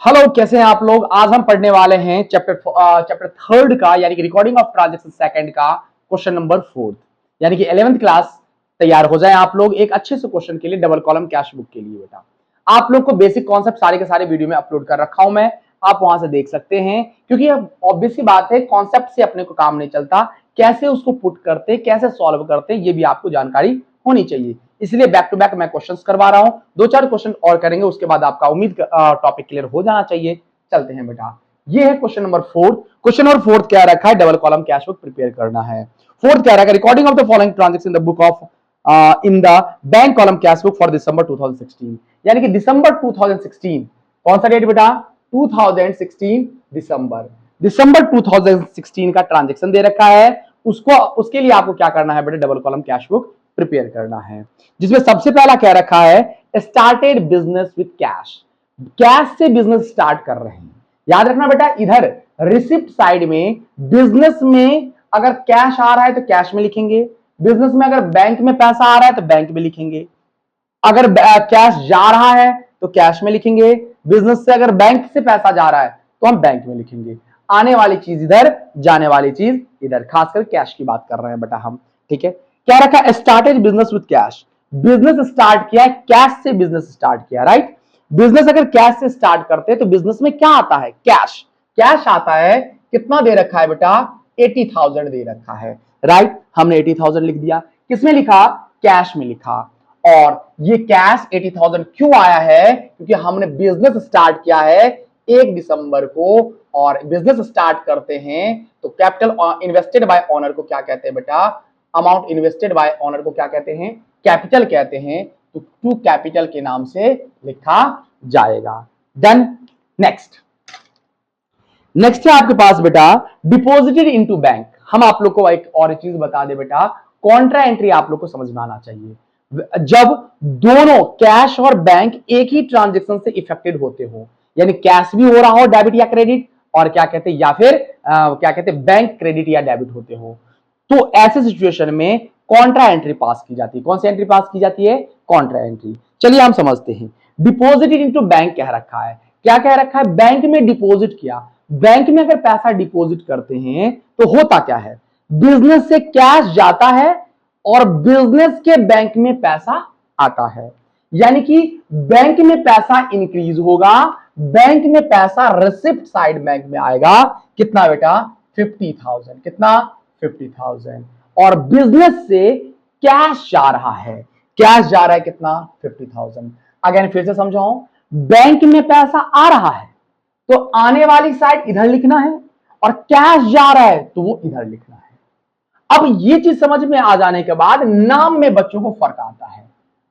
Hello, कैसे हैं आप लोग। आज हम पढ़ने वाले हैं चैप्टर थर्ड का, यानी कि रिकॉर्डिंग ऑफ ट्रांजेक्शन सेकंड का क्वेश्चन नंबर 4, यानी कि 11th क्लास। तैयार हो जाए आप लोग एक अच्छे से क्वेश्चन के लिए, डबल कॉलम कैश बुक के लिए। बेटा आप लोग को बेसिक कॉन्सेप्ट सारे के सारे वीडियो में अपलोड कर रखा हूं मैं, आप वहां से देख सकते हैं। क्योंकि ऑब्वियस सी बात है, कॉन्सेप्ट से अपने को काम नहीं चलता, कैसे उसको पुट करते, कैसे सॉल्व करते, ये भी आपको जानकारी होनी चाहिए। इसलिए बैक टू बैक मैं क्वेश्चंस करवा रहा हूं। दो चार क्वेश्चन और करेंगे, उसके बाद आपका उम्मीद टॉपिक क्लियर हो जाना चाहिए। चलते हैं बेटा, ये है क्वेश्चन नंबर 4। क्वेश्चन नंबर 4 क्या रखा है, double column cash book prepare करना है। फोर्थ क्या रखा है, recording of the following transaction in the book of in the bank column cash book for December 2016, यानी कि दिसंबर 2016। कौन सा डेट बेटा, 2016 दिसंबर। दिसंबर 2016 का ट्रांजेक्शन दे रखा है, उसको उसके लिए आपको क्या करना है बेटा, double column cash book prepare करना है। जिसमें सबसे पहला क्या रखा है, started business with cash. Cash से बिजनेस स्टार्ट कर रहे हैं। याद रखना बेटा, इधर रिसिप्ट साइड में बिजनेस में अगर कैश आ रहा है तो कैश में लिखेंगे, बिजनेस में अगर बैंक में पैसा आ रहा है तो बैंक में लिखेंगे, अगर कैश जा रहा है तो कैश में लिखेंगे, बिजनेस से अगर बैंक से पैसा जा रहा है तो हम बैंक में लिखेंगे। आने वाली चीज इधर, जाने वाली चीज इधर, खासकर कैश की बात कर रहे हैं बेटा हम। ठीक है, क्या रखा है, started business with cash. Business start किया है, कैश से बिजनेस स्टार्ट किया, राइट। बिजनेस अगर कैश से स्टार्ट करते हैं तो बिजनेस में क्या आता है, कैश। कैश आता है, कितना दे रखा है बेटा, 80,000 दे रखा है, राइट। हमने 80,000 लिख दिया, किसमें लिखा, कैश में लिखा। और ये कैश 80,000 क्यों आया है, क्योंकि हमने बिजनेस स्टार्ट किया है 1 दिसंबर को, और बिजनेस स्टार्ट करते हैं तो कैपिटल इन्वेस्टेड बाय ओनर को क्या कहते हैं बेटा, अमाउंट इन्वेस्टेड बाय ओनर को क्या कहते हैं, कैपिटल कहते हैं। तो टू कैपिटल के नाम से लिखा जाएगा। डन। नेक्स्ट नेक्स्ट है आपके पास बेटा, डिपॉजिटेड इनटू बैंक। हम आप लोग को एक और चीज बता दे बेटा, कॉन्ट्रा एंट्री आप लोग को समझ में आना चाहिए। जब दोनों कैश और बैंक एक ही ट्रांजेक्शन से इफेक्टेड होते हो, यानी कैश भी हो रहा हो डेबिट या क्रेडिट, और क्या कहते हैं, या फिर क्या कहते हैं, बैंक क्रेडिट या डेबिट होते हो, तो ऐसे सिचुएशन में कॉन्ट्रा एंट्री पास की जाती है। कौन सी एंट्री पास की जाती है, कॉन्ट्रा एंट्री। चलिए हम समझते हैं। डिपॉजिटेड इनटू बैंक कह रखा है, क्या कह रखा है, बैंक में डिपॉजिट किया। बैंक में अगर पैसा डिपॉजिट करते हैं तो होता क्या है, बिजनेस से कैश जाता है और बिजनेस के बैंक में पैसा आता है, यानी कि बैंक में पैसा इंक्रीज होगा, बैंक में पैसा रिसिप्ट साइड बैंक में आएगा। कितना बेटा, 50,000। कितना, 50,000। और बिजनेस से कैश जा रहा है, कैश जा रहा है कितना, 50,000। अगेन फिर से समझाऊं, बैंक में पैसा आ रहा है तो आने वाली साइड इधर लिखना है, और कैश जा रहा है तो वो इधर लिखना है। अब ये चीज समझ में आ जाने के बाद नाम में बच्चों को फर्क आता है।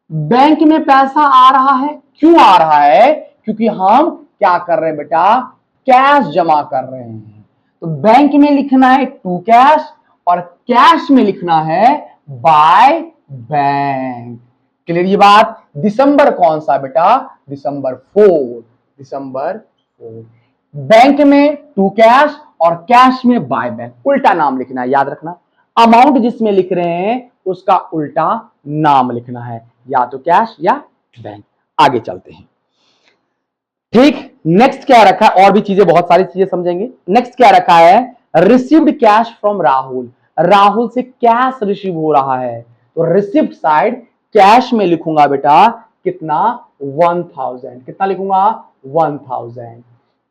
बैंक में पैसा आ रहा है, क्यों आ रहा है, क्योंकि हम क्या कर रहे हैं बेटा, कैश जमा कर रहे हैं। तो बैंक में लिखना है टू कैश, और कैश में लिखना है बाय बैंक। क्लियर ये बात। दिसंबर कौन सा बेटा, दिसंबर 4। दिसंबर 4। बैंक में टू कैश और कैश में बाय बैंक, उल्टा नाम लिखना है, याद रखना। अमाउंट जिसमें लिख रहे हैं उसका उल्टा नाम लिखना है, या तो कैश या बैंक। आगे चलते हैं। ठीक, नेक्स्ट क्या रखा है, और भी चीजें, बहुत सारी चीजें समझेंगे। नेक्स्ट क्या रखा है, received cash from Rahul. Rahul से कैश रिसीव हो रहा है, तो रिसिप्ट साइड कैश में लिखूंगा बेटा, कितना, 1,000। कितना लिखूंगा, 1,000।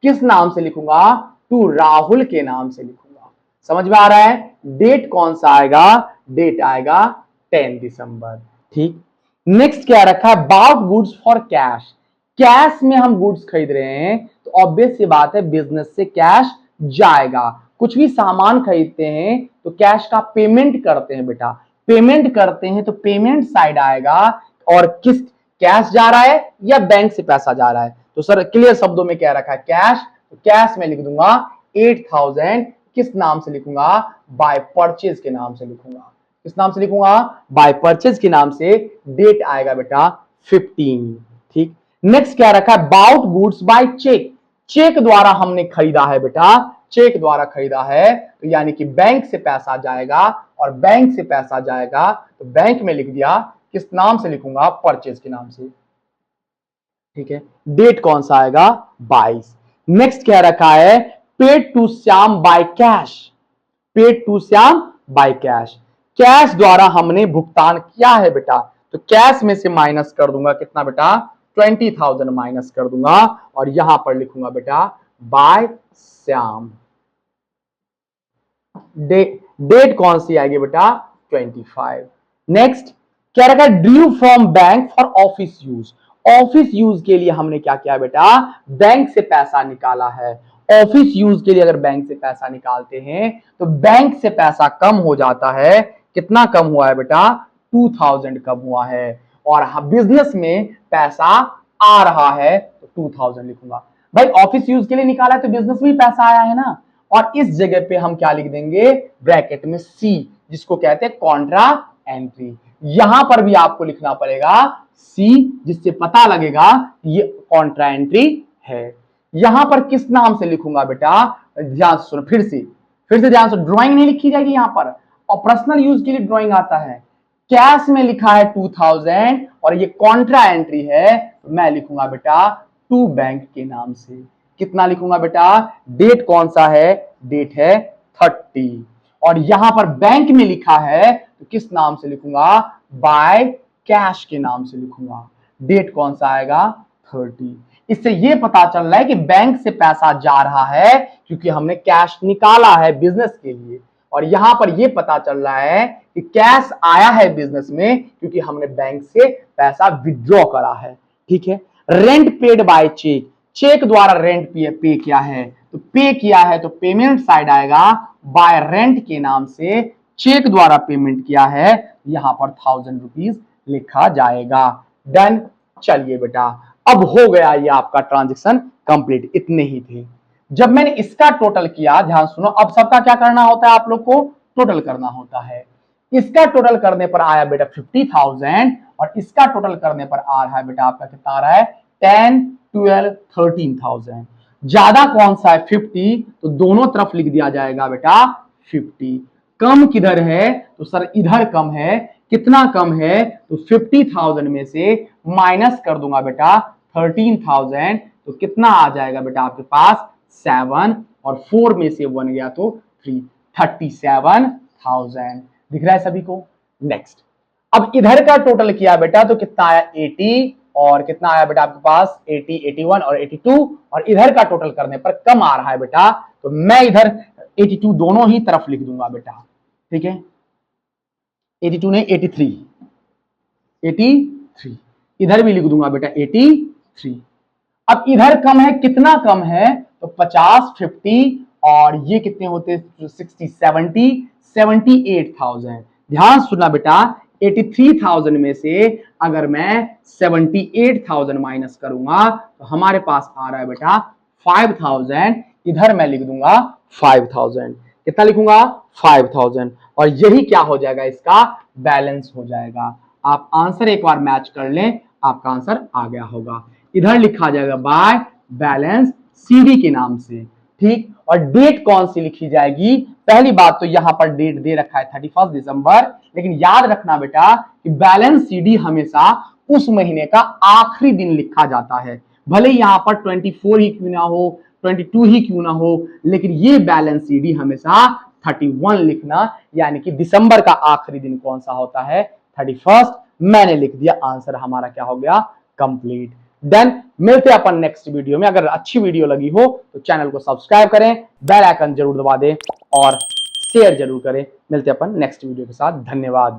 किस नाम से लिखूंगा, टू राहुल के नाम से लिखूंगा। समझ में आ रहा है। डेट कौन सा आएगा, डेट आएगा 10 दिसंबर। ठीक, नेक्स्ट क्या रखा है, bought goods for cash. Cash में हम गुड्स खरीद रहे हैं तो ऑब्वियस सी बात है बिजनेस से कैश जाएगा। कुछ भी सामान खरीदते हैं तो कैश का पेमेंट करते हैं बेटा, पेमेंट करते हैं तो पेमेंट साइड आएगा। और किस, कैश जा रहा है या बैंक से पैसा जा रहा है, तो सर क्लियर शब्दों में क्या रखा है, कैश। तो कैश में लिख दूंगा 8,000। किस नाम से लिखूंगा, बाय परचेज के नाम से लिखूंगा। किस नाम से लिखूंगा, बाय परचेज के नाम से। डेट आएगा बेटा 15। ठीक, नेक्स्ट क्या रखा है, bought goods by cheque. Cheque द्वारा हमने खरीदा है बेटा, चेक द्वारा खरीदा है, तो यानी कि बैंक से पैसा जाएगा, और बैंक से पैसा जाएगा तो बैंक में लिख दिया। किस नाम से लिखूंगा, परचेज के नाम से। ठीक है, डेट कौन सा आएगा 22। नेक्स्ट क्या रखा है, paid to Shyam by cash, paid to Shyam by cash, cash द्वारा हमने भुगतान किया है बेटा, तो कैश में से माइनस कर दूंगा कितना बेटा 20,000 माइनस कर दूंगा और यहां पर लिखूंगा बेटा बाय श्याम। डेट कौन सी आएगी बेटा 25। नेक्स्ट क्या रखा, due from bank for office use, office use के लिए हमने क्या किया बेटा बैंक से पैसा निकाला है। ऑफिस यूज के लिए अगर बैंक से पैसा निकालते हैं तो बैंक से पैसा कम हो जाता है, कितना कम हुआ है बेटा 2000 कम हुआ है, और बिजनेस में पैसा आ रहा है तो 2000 लिखूंगा। भाई ऑफिस यूज के लिए निकाला है तो बिजनेस में ही पैसा आया है ना, और इस जगह पे हम क्या लिख देंगे ब्रैकेट में सी, जिसको कहते हैं कॉन्ट्रा एंट्री। यहां पर भी आपको लिखना पड़ेगा सी, जिससे पता लगेगा ये कॉन्ट्रा एंट्री है। यहां पर किस नाम से लिखूंगा बेटा, ध्यान सुनो, फिर से ध्यान से, ड्राइंग नहीं लिखी जाएगी यहां पर, और पर्सनल यूज के लिए ड्राइंग आता है। कैश में लिखा है 2000 और ये कॉन्ट्रा एंट्री है, तो मैं लिखूंगा बेटा टू बैंक के नाम से। कितना लिखूंगा बेटा, डेट कौन सा है, डेट है 30, और यहां पर बैंक में लिखा है तो किस नाम से लिखूंगा बाय कैश के नाम से लिखूंगा। डेट कौन सा आएगा 30। इससे ये पता चल रहा है कि बैंक से पैसा जा रहा है क्योंकि हमने कैश निकाला है बिजनेस के लिए, और यहां पर ये पता चल रहा है कि कैश आया है बिजनेस में क्योंकि हमने बैंक से पैसा विड्रॉ करा है। ठीक है, rent paid by cheque, cheque द्वारा रेंट पे किया है, तो पे किया है तो पेमेंट साइड आएगा, बाय रेंट के नाम से चेक द्वारा पेमेंट किया है, यहां पर 1000 रुपीज लिखा जाएगा। डन। चलिए बेटा, अब हो गया ये आपका ट्रांजेक्शन कंप्लीट, इतने ही थे। जब मैंने इसका टोटल किया, ध्यान सुनो, अब सबका क्या करना होता है, आप लोग को टोटल करना होता है। इसका टोटल करने पर आया बेटा 50,000 और इसका टोटल करने पर आ रहा है बेटा आपका कितना आ रहा है 10, 12, 13,000। ज्यादा कौन सा है 50, तो दोनों तरफ लिख दिया जाएगा बेटा 50। कम किधर है, तो सर इधर कम है। कितना कम है, तो 50,000 में से माइनस कर दूंगा बेटा 13,000, तो कितना आ जाएगा बेटा आपके पास 7, और 4 में से 1 गया तो 3, 37,000। दिख रहा है सभी को। नेक्स्ट, अब इधर का टोटल किया बेटा तो कितना आया 80, और कितना आया बेटा आपके पास 80, 81 और 82, और इधर का टोटल करने पर कम आ रहा है बेटा, तो मैं इधर 82 दोनों ही तरफ लिख दूंगा बेटा। ठीक है, 82 नहीं 83, 83 इधर भी लिख दूंगा बेटा 83। अब इधर कम है, कितना कम है, तो 50, 50 और ये कितने होते हैं 60, 70, 78,000। ध्यान सुनना बेटा, 83,000 में से अगर मैं 78,000 माइनस करूंगा तो हमारे पास आ रहा है बेटा 5,000। इधर मैं लिख दूंगा 5,000। कितना लिखूंगा 5,000, और यही क्या हो जाएगा, इसका बैलेंस हो जाएगा। आप आंसर एक बार मैच कर लें, आपका आंसर आ गया होगा। इधर लिखा जाएगा बाय बैलेंस सीडी के नाम से। ठीक, और डेट कौन सी लिखी जाएगी, पहली बात तो यहां पर डेट दे रखा है 31 दिसंबर, लेकिन याद रखना बेटा कि बैलेंस सीडी हमेशा उस महीने का आखिरी दिन लिखा जाता है, भले यहां पर 24 ही क्यों ना हो, 22 ही क्यों ना हो, लेकिन ये बैलेंस सीडी हमेशा 31 लिखना, यानी कि दिसंबर का आखिरी दिन कौन सा होता है 31। मैंने लिख दिया, आंसर हमारा क्या हो गया कंप्लीट। देन मिलते हैं अपन नेक्स्ट वीडियो में। अगर अच्छी वीडियो लगी हो तो चैनल को सब्सक्राइब करें, बेल आइकन जरूर दबा दें और शेयर जरूर करें। मिलते हैं अपन नेक्स्ट वीडियो के साथ। धन्यवाद।